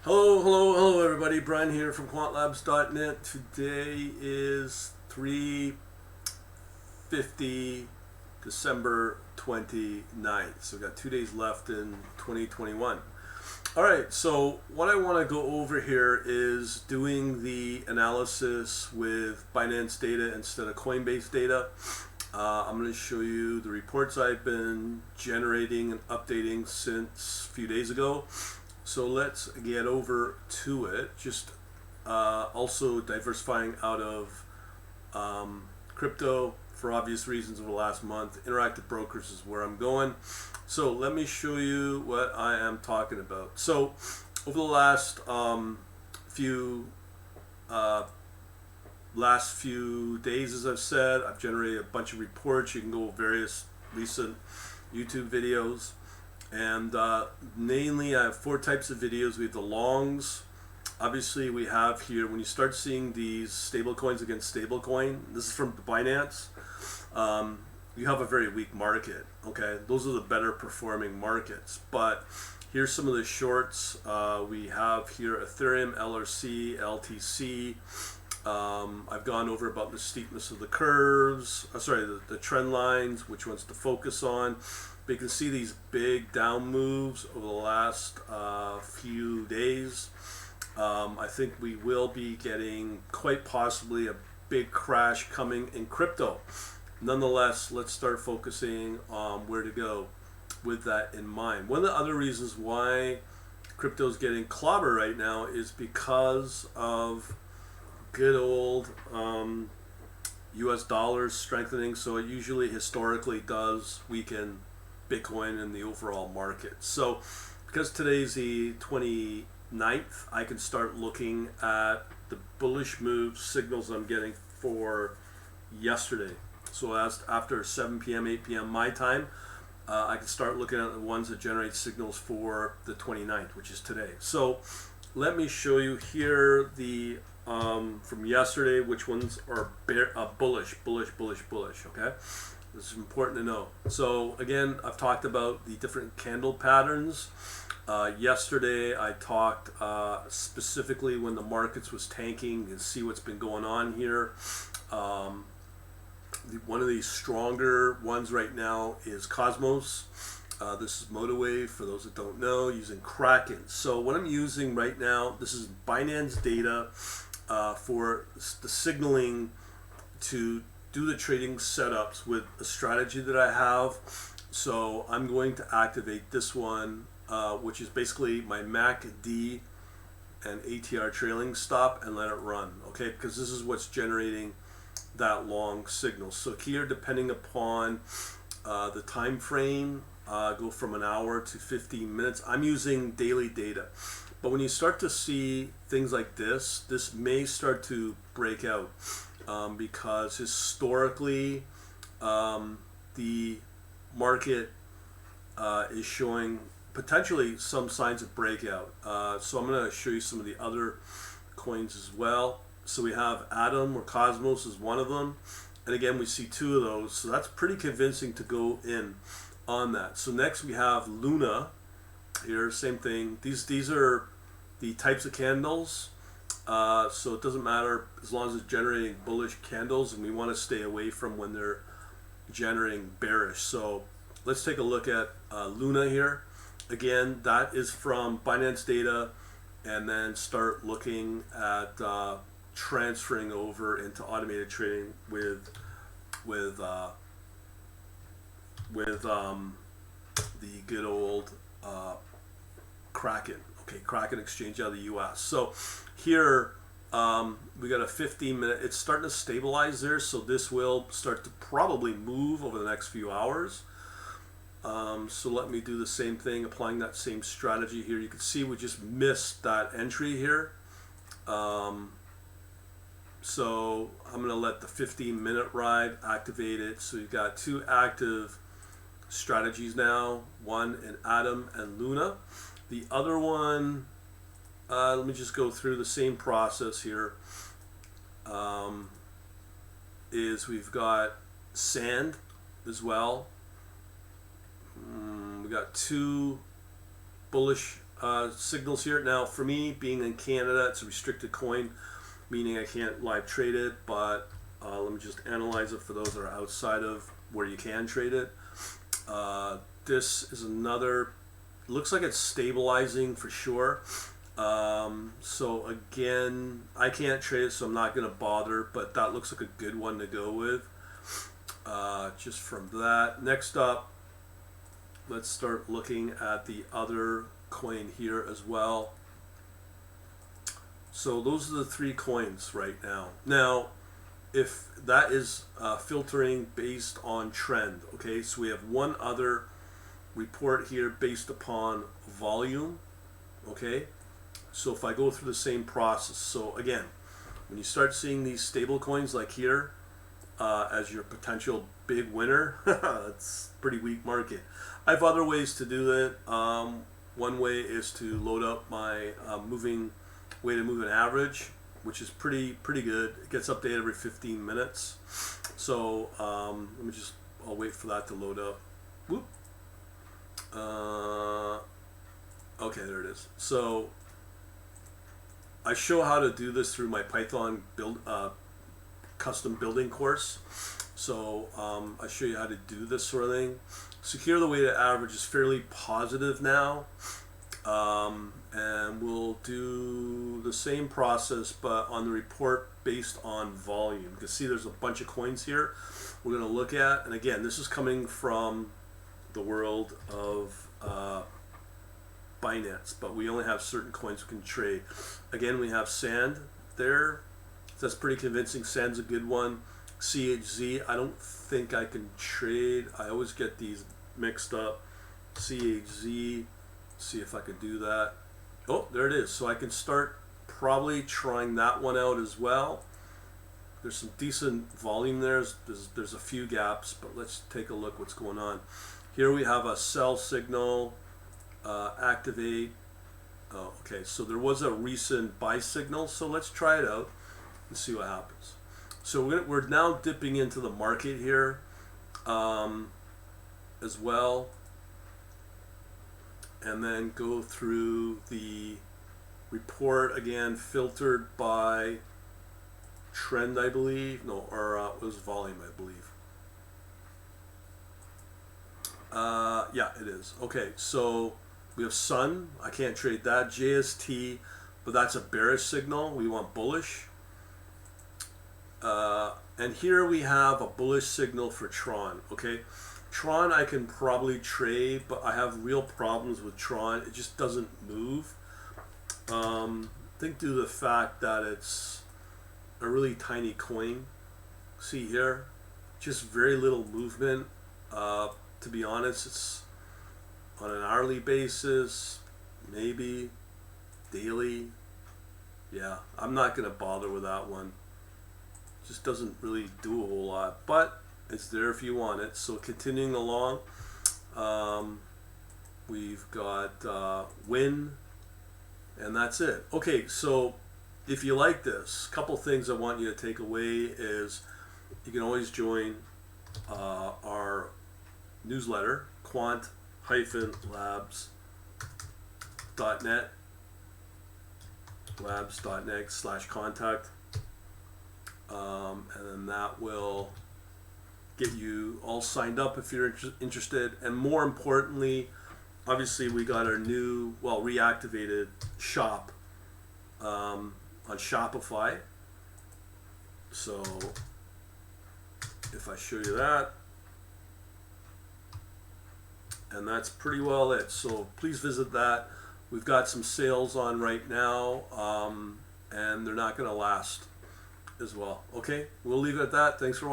Hello everybody. Brian here from quantlabs.net. Today is 3/50, December 29th. So we've got 2 days left in 2021. Alright, so what I want to go over here is doing the analysis with Binance data instead of Coinbase data. I'm going to show you the reports I've been generating and updating since a few days ago. So let's get over to it. Just also diversifying out of crypto for obvious reasons over the last month. Interactive brokers is where I'm going. So let me show you what I am talking about. So over the last few days, as I've said, I've generated a bunch of reports. You can go with various recent YouTube videos. And mainly I have 4 types of videos. We have the longs. Obviously we have here, when you start seeing these stable coins against stable coin, this is from Binance, you have a very weak market. Okay, those are the better performing markets. But here's some of the shorts. We have here Ethereum, LRC, LTC. I've gone over about the steepness of the curves, the trend lines, which ones to focus on. But you can see these big down moves over the last few days. I think we will be getting quite possibly a big crash coming in crypto. Nonetheless, let's start focusing on where to go with that in mind. One of the other reasons why crypto is getting clobbered right now is because of good old US dollars strengthening. So it usually historically does weaken Bitcoin and the overall market. So because today's the 29th, I can start looking at the bullish move signals I'm getting for yesterday. So as after 7 p.m., 8 p.m. my time, I can start looking at the ones that generate signals for the 29th, which is today. So let me show you here the from yesterday, which ones are bullish, okay? This is important to know. So again, I've talked about the different candle patterns. Yesterday I talked specifically when the markets was tanking, and see what's been going on here. One of these stronger ones right now is Cosmos. This is Motorwave, for those that don't know, using Kraken. So what I'm using right now, this is Binance data for the signaling to do the trading setups with a strategy that I have. So I'm going to activate this one, which is basically my MACD and ATR trailing stop, and let it run, okay? Because this is what's generating that long signal. So here, depending upon the time frame, go from an hour to 15 minutes. I'm using daily data. But when you start to see things like this may start to break out because historically the market is showing potentially some signs of breakout. So I'm going to show you some of the other coins as well. So we have ATOM, or Cosmos is one of them. And again, we see 2 of those. So that's pretty convincing to go in on that. So next we have Luna here, same thing. These are the types of candles. So it doesn't matter as long as it's generating bullish candles, and we want to stay away from when they're generating bearish. So let's take a look at Luna here. Again, that is from Binance data, and then start looking at transferring over into automated trading with the good old Kraken. Okay, Kraken exchange out of the US. So here we got a 15-minute, it's starting to stabilize there, so this will start to probably move over the next few hours. So let me do the same thing, applying that same strategy here. You can see we just missed that entry here. So I'm going to let the 15-minute ride activate it. So you've got 2 active strategies now, one in ATOM and Luna. The other one, let me just go through the same process here, is we've got Sand as well. We got 2 bullish signals here. Now, for me, being in Canada, it's a restricted coin, meaning I can't live trade it, but let me just analyze it for those that are outside of where you can trade it. This is another, looks like it's stabilizing for sure. So again, I can't trade it, so I'm not going to bother, but that looks like a good one to go with. Just from that. Next up, let's start looking at the other coin here as well. So those are the 3 coins right now. Now, if that is filtering based on trend, okay, so we have one other report here based upon volume, okay. So if I go through the same process, so again, when you start seeing these stable coins like here as your potential big winner, that's pretty weak market. I have other ways to do it. One way is to load up my way to move an average, which is pretty good. It gets updated every 15 minutes. So let me just, I'll wait for that to load up. Whoop. Okay, there it is. So I show how to do this through my Python custom building course. So I show you how to do this sort of thing. Secure the weighted average is fairly positive now. And we'll do the same process, but on the report based on volume. You can see there's a bunch of coins here we're going to look at. And again, this is coming from the world of Binance, but we only have certain coins we can trade. Again, we have sand there. That's pretty convincing. Sand's a good one. CHZ, I don't think I can trade. I always get these mixed up. CHZ, see if I could do that. Oh, there it is. So I can start probably trying that one out as well. There's some decent volume there. There's a few gaps, but let's take a look what's going on. Here we have a sell signal, activate. Oh, okay, so there was a recent buy signal, so let's try it out and see what happens. So we're now dipping into the market here as well, and then go through the report again, filtered by trend, I believe. No, or it was volume, I believe. Yeah, it is. Okay, so we have Sun. I can't trade that. JST, but that's a bearish signal. We want bullish. And here we have a bullish signal for Tron. Okay, Tron I can probably trade, but I have real problems with Tron. It just doesn't move. I think due to the fact that it's a really tiny coin. See here, just very little movement. To be honest, it's on an hourly basis, maybe daily. Yeah, I'm not gonna bother with that one. Just doesn't really do a whole lot, but it's there if you want it. So continuing along, we've got win, and that's it. Okay, so if you like this, a couple things I want you to take away is you can always join our newsletter, quant-labs.net, labs.net/contact, and then that will get you all signed up if you're interested. And more importantly, obviously we got our new, well, reactivated shop on Shopify. So if I show you that, and that's pretty well it. So please visit that. We've got some sales on right now, and they're not going to last as well. Okay, we'll leave it at that. Thanks for watching.